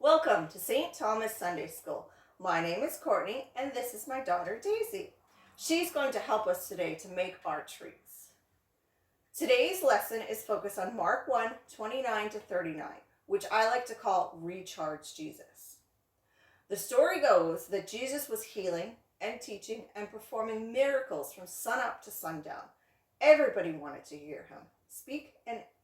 Welcome to St. Thomas Sunday School. My name is Courtney and this is my daughter Daisy. She's going to help us today to make our treats. Today's lesson is focused on Mark 1, 29 to 39, which I like to call Recharge Jesus. The story goes that Jesus was healing and teaching and performing miracles from sunup to sundown. Everybody wanted to hear him speak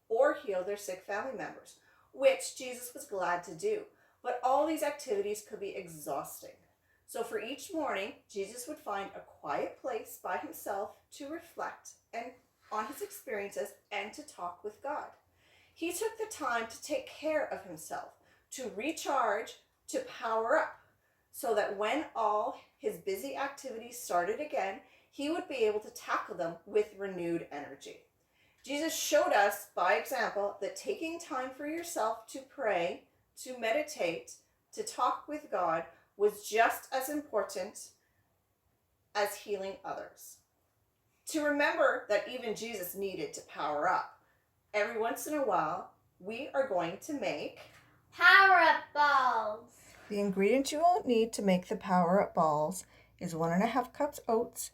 or heal their sick family members, which Jesus was glad to do. But all these activities could be exhausting. So for each morning, Jesus would find a quiet place by himself to reflect on his experiences and to talk with God. He took the time to take care of himself, to recharge, to power up, so that when all his busy activities started again, he would be able to tackle them with renewed energy. Jesus showed us by example that taking time for yourself to pray, to meditate, to talk with God was just as important as healing others. To remember that even Jesus needed to power up. Every once in a while, we are going to make power-up balls. The ingredients you will need to make the power-up balls is 1.5 cups oats,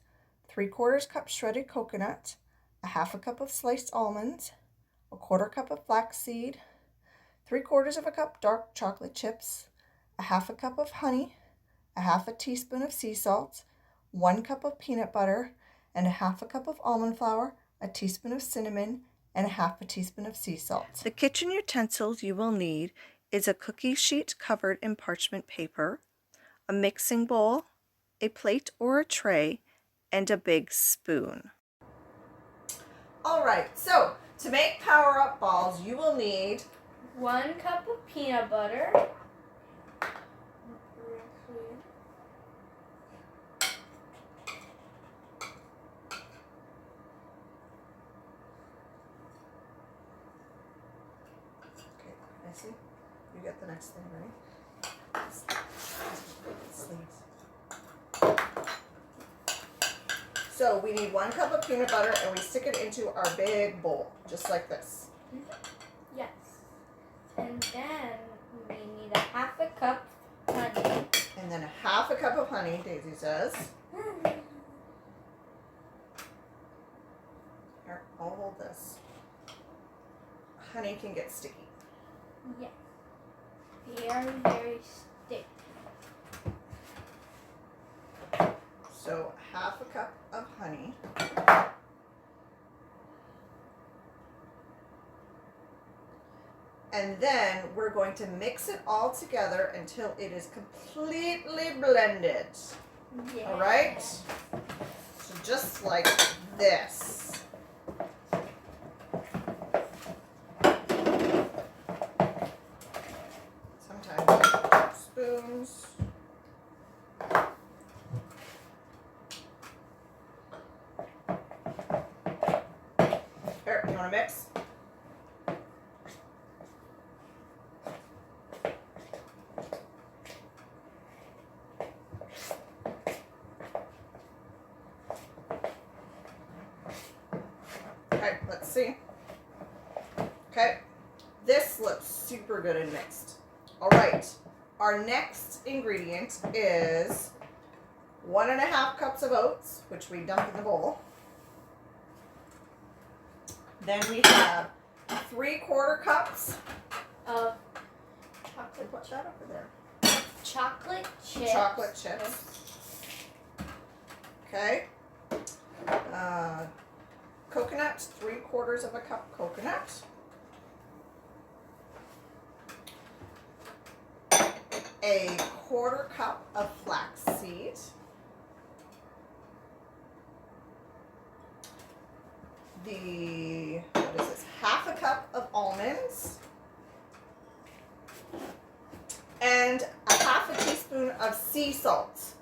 3/4 cup shredded coconut, 1/2 cup of sliced almonds, 1/4 cup of flaxseed, 3/4 cup dark chocolate chips, 1/2 cup of honey, 1/2 teaspoon of sea salt, 1 cup of peanut butter, and 1/2 cup of almond flour, a teaspoon of cinnamon, and 1/2 teaspoon of sea salt. The kitchen utensils you will need is a cookie sheet covered in parchment paper, a mixing bowl, a plate or a tray, and a big spoon. All right, so to make power-up balls, you will need 1 cup of peanut butter, I see. You get the next thing, right? Sleeves. So we need 1 cup of peanut butter and we stick it into our big bowl, just like this. Yes. And then we need 1/2 cup honey. And then 1/2 cup of honey, Daisy says. Here, I'll hold this. Honey can get sticky. Yes. Very, very sticky. So 1/2 cup of honey. And then we're going to mix it all together until it is completely blended. Yeah. All right? So just like this. Sometimes spoons. Here, you want to mix? Okay, let's see. Okay, this looks super good and mixed. All right, our next ingredient is 1.5 cups of oats, which we dump in the bowl. Then we have 3/4 cups of Put that over there. chocolate chips. Chocolate chips. Okay. Coconut, 3/4 cup coconut. A 1/4 cup of flaxseed. What is this? 1/2 cup of almonds. And 1/2 teaspoon of sea salt.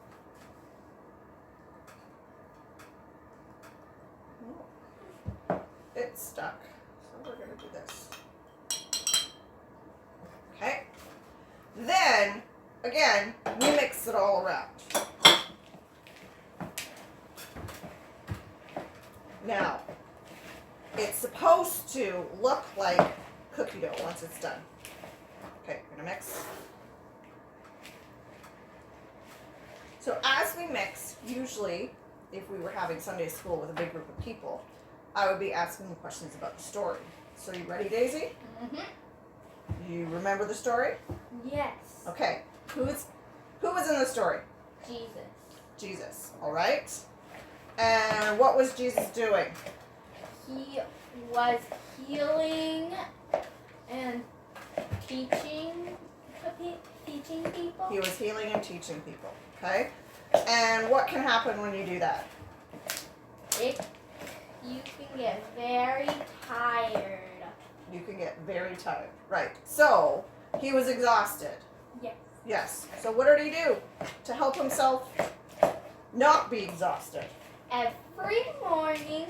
It's stuck, so we're going to do this. Okay. Then, again, we mix it all around. Now, it's supposed to look like cookie dough once it's done. Okay, we're going to mix. So as we mix, usually if we were having Sunday school with a big group of people, I would be asking them questions about the story. So you ready, Daisy? Mm-hmm. You remember the story? Yes. Okay. Who was in the story? Jesus. Jesus. All right. And what was Jesus doing? He was healing and teaching people. He was healing and teaching people. Okay. And what can happen when you do that? You can get very tired. You can get very tired. Right. So he was exhausted. Yes. Yes. So what did he do to help himself not be exhausted? Every morning,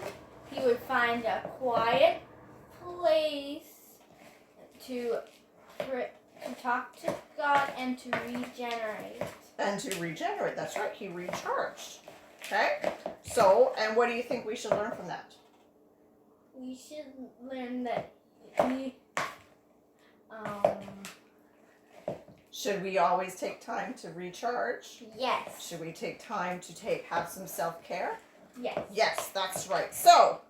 he would find a quiet place to talk to God and to regenerate. And to regenerate. That's right. He recharged. Okay. So, and what do you think we should learn from that? We should learn that Should we always take time to recharge? yes. Should we take time to have some self-care? Yes. Yes, that's right. So,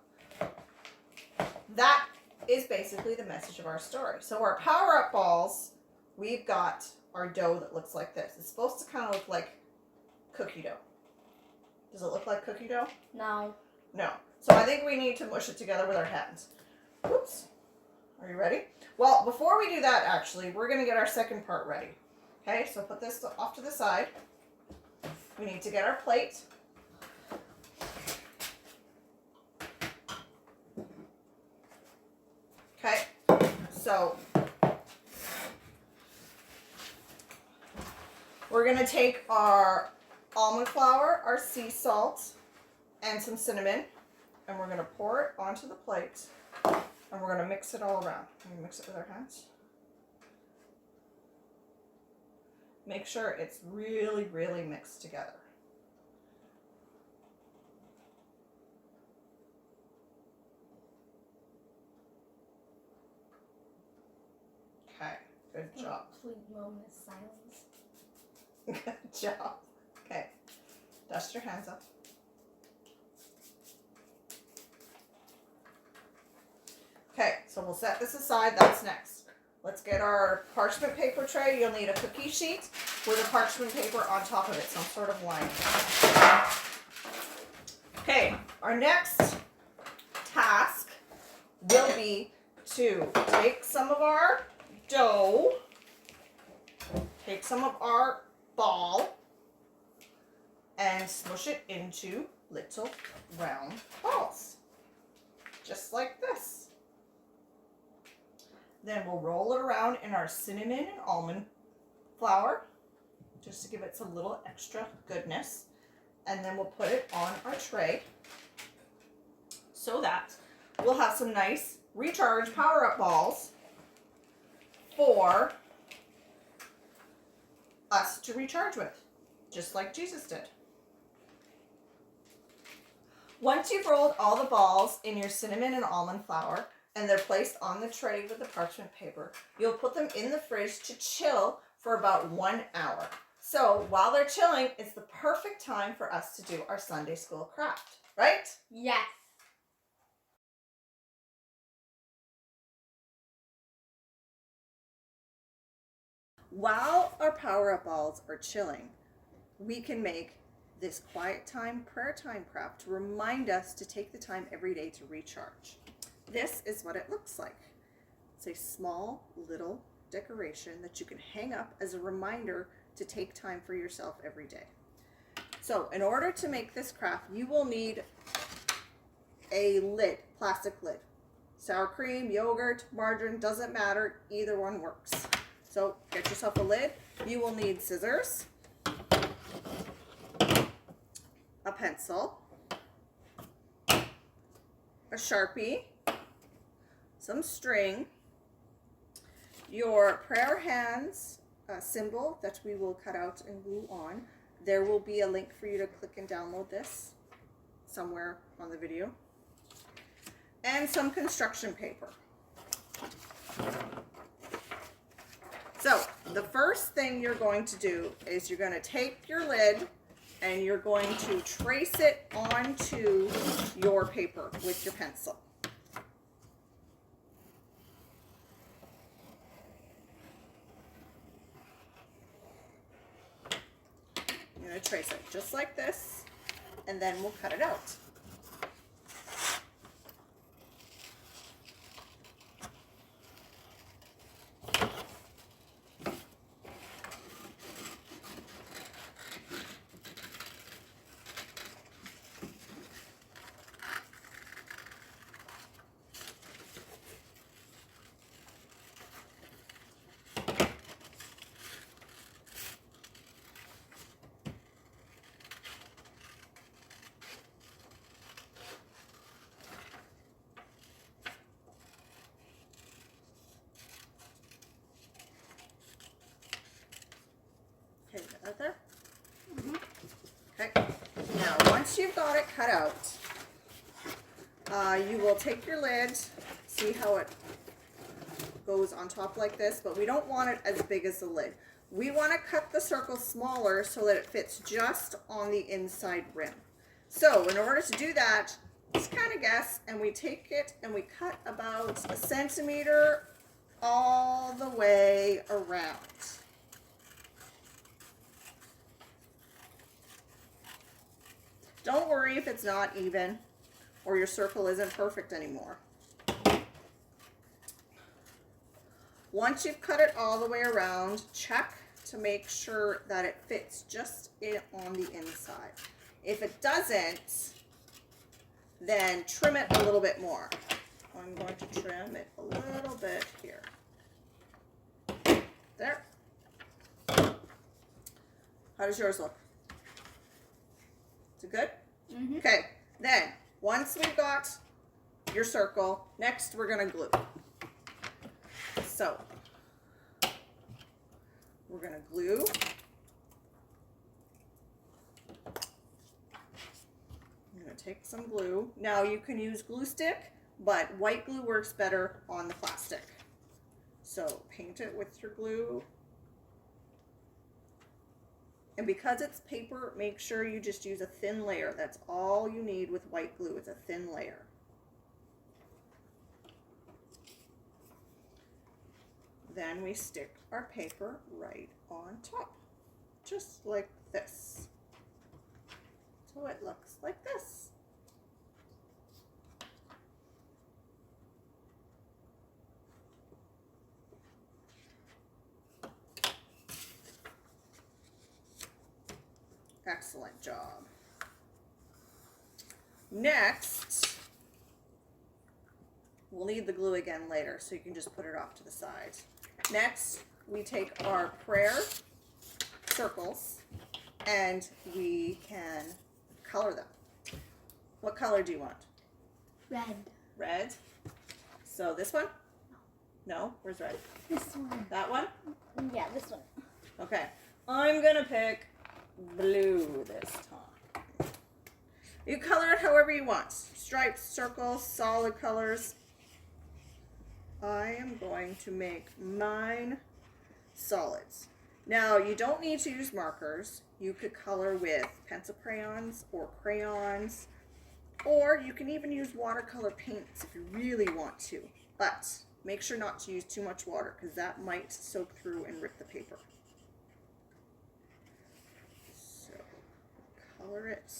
that is basically the message of our story. So our power-up balls, we've got our dough that looks like this. It's supposed to kind of look like cookie dough. Does it look like cookie dough? No. No. So I think we need to mush it together with our hands. Whoops. Are you ready? Well, before we do that, actually, we're going to get our second part ready. Okay, so put this off to the side. We need to get our plate. Okay, so we're going to take our almond flour, our sea salt, and some cinnamon, and we're going to pour it onto the plate, and we're going to mix it all around. Can we mix it with our hands? Make sure it's really, really mixed together. Okay, good job. Complete moment of silence. Good job. Okay, dust your hands up. Okay, so we'll set this aside. That's next. Let's get our parchment paper tray. You'll need a cookie sheet with a parchment paper on top of it, some sort of line. Okay, our next task will be to take some of our dough, take some of our ball, and smush it into little round balls, just like this. Then we'll roll it around in our cinnamon and almond flour, just to give it some little extra goodness. And then we'll put it on our tray so that we'll have some nice recharge power-up balls for us to recharge with, just like Jesus did. Once you've rolled all the balls in your cinnamon and almond flour, and they're placed on the tray with the parchment paper, you'll put them in the fridge to chill for about 1 hour. So while they're chilling, it's the perfect time for us to do our Sunday school craft, right? Yes. While our power-up balls are chilling, we can make this quiet time, prayer time craft to remind us to take the time every day to recharge. This is what it looks like. It's a small little decoration that you can hang up as a reminder to take time for yourself every day. So in order to make this craft, you will need a lid, plastic lid. Sour cream, yogurt, margarine, doesn't matter, either one works. So get yourself a lid. You will need scissors, a pencil, a Sharpie, some string, your prayer hands symbol that we will cut out and glue on. There will be a link for you to click and download this somewhere on the video. And some construction paper. So the first thing you're going to do is you're going to take your lid and you're going to trace it onto your paper with your pencil. You're going to trace it just like this, and then we'll cut it out. Okay, got that there? Okay, now once you've got it cut out, you will take your lid, see how it goes on top like this, but we don't want it as big as the lid. We want to cut the circle smaller so that it fits just on the inside rim. So in order to do that, just kind of guess, and we take it and we cut about 1 centimeter all the way around. Don't worry if it's not even or your circle isn't perfect anymore. Once you've cut it all the way around, check to make sure that it fits just on the inside. If it doesn't, then trim it a little bit more. I'm going to trim it a little bit here. There. How does yours look? Is it good? Mm-hmm. Okay, then once we've got your circle, next we're going to glue. So we're going to glue. I'm going to take some glue. Now you can use glue stick, but white glue works better on the plastic. So paint it with your glue. And because it's paper, make sure you just use a thin layer. That's all you need with white glue. It's a thin layer. Then we stick our paper right on top, just like this. So it looks like this. Excellent job. Next, we'll need the glue again later, so you can just put it off to the side. Next, we take our prayer circles and we can color them. What color do you want? Red. Red. So this one? No? Where's red? This one. That one? Yeah, this one. Okay. I'm gonna pick blue this time. You color it however you want. Stripes, circles, solid colors. I am going to make mine solids. Now, you don't need to use markers. You could color with pencil crayons or crayons, or you can even use watercolor paints if you really want to. But make sure not to use too much water because that might soak through and rip the paper. So, color it.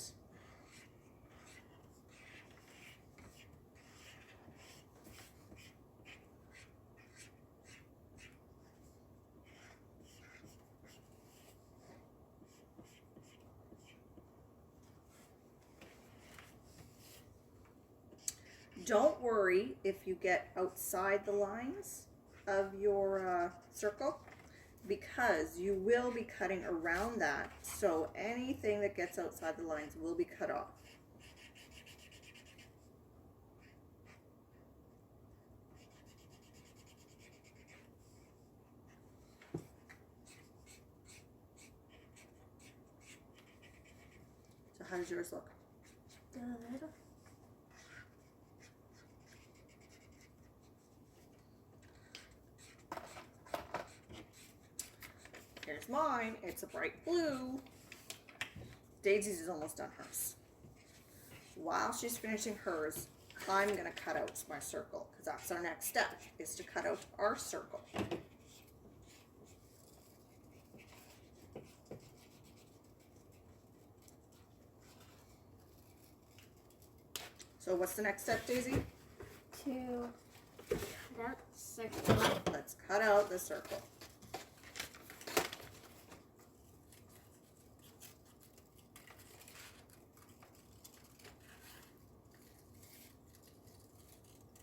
Don't worry if you get outside the lines of your circle, because you will be cutting around that, so anything that gets outside the lines will be cut off. So how does yours look? Good. Here's mine. It's a bright blue. Daisy's is almost done hers. While she's finishing hers, I'm going to cut out my circle because that's our next step, is to cut out our circle. So what's the next step, Daisy? To cut out the circle. Let's cut out the circle.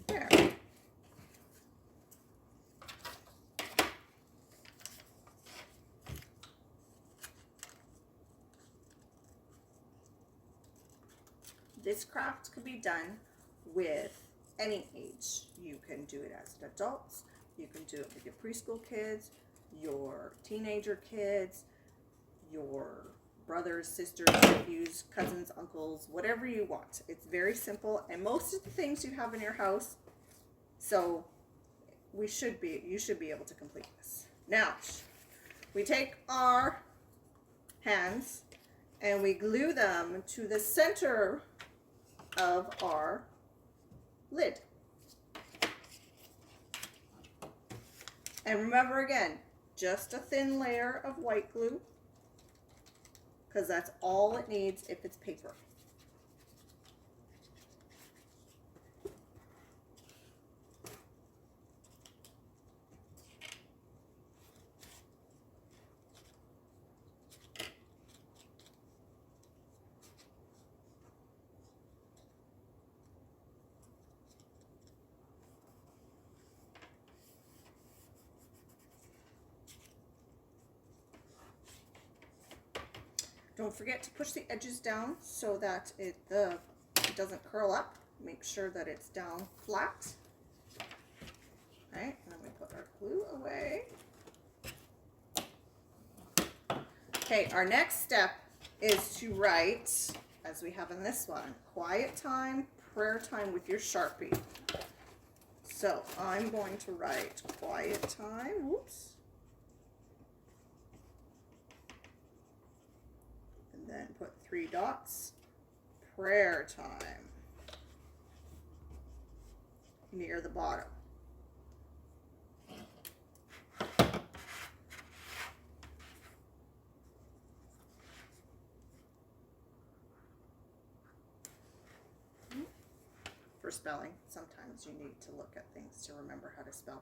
There. This craft could be done with any age. You can do it as adults, you can do it with your preschool kids, your teenager kids, your brothers, sisters, nephews, cousins, uncles, whatever you want. It's very simple, and most of the things you have in your house, so you should be able to complete this. Now, we take our hands and we glue them to the center of our lid. And remember again, just a thin layer of white glue, because that's all it needs if it's paper. Don't forget to push the edges down so that it doesn't curl up. Make sure that it's down flat. Okay, and then we put our glue away. Okay, our next step is to write, as we have in this one, quiet time, prayer time with your Sharpie. So I'm going to write quiet time. Whoops. Then put 3 dots, prayer time, near the bottom. For spelling, sometimes you need to look at things to remember how to spell.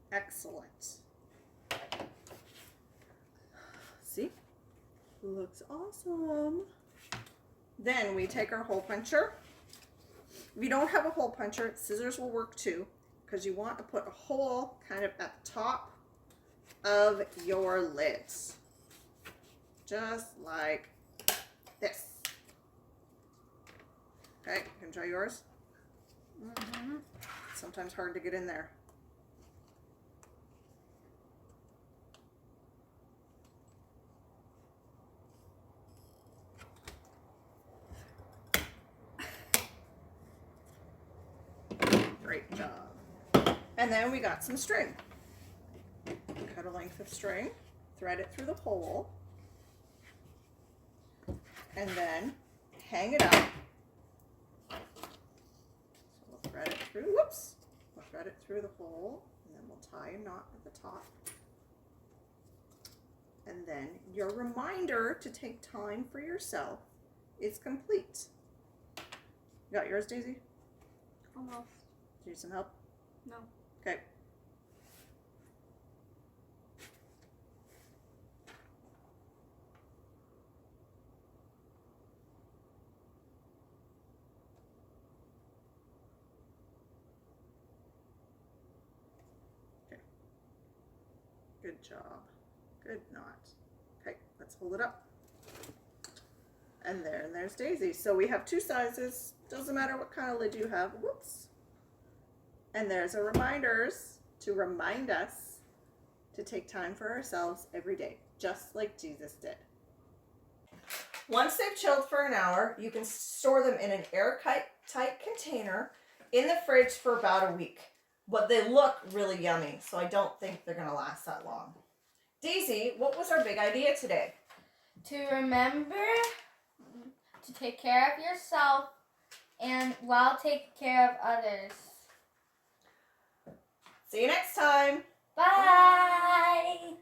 Excellent. See? Looks awesome. Then we take our hole puncher. If you don't have a hole puncher, scissors will work too, because you want to put a hole kind of at the top of your lids. Just like this. Okay, you can try yours. Sometimes hard to get in there. Great job. And then we got some string. Cut a length of string, thread it through the hole, and then hang it up. So we'll thread it through, whoops, we'll thread it through the hole, and then we'll tie a knot at the top. And then your reminder to take time for yourself is complete. You got yours, Daisy? Almost. Do you need some help? No. Okay. Okay. Good job. Good knot. Okay, let's hold it up. And there's Daisy. So we have 2 sizes. Doesn't matter what kind of lid you have. Whoops. And there's a reminders to remind us to take time for ourselves every day, just like Jesus did. Once they've chilled for an hour, you can store them in an airtight container in the fridge for about a week. But they look really yummy, so I don't think they're going to last that long. Daisy, what was our big idea today? To remember to take care of yourself and while taking care of others. See you next time. Bye.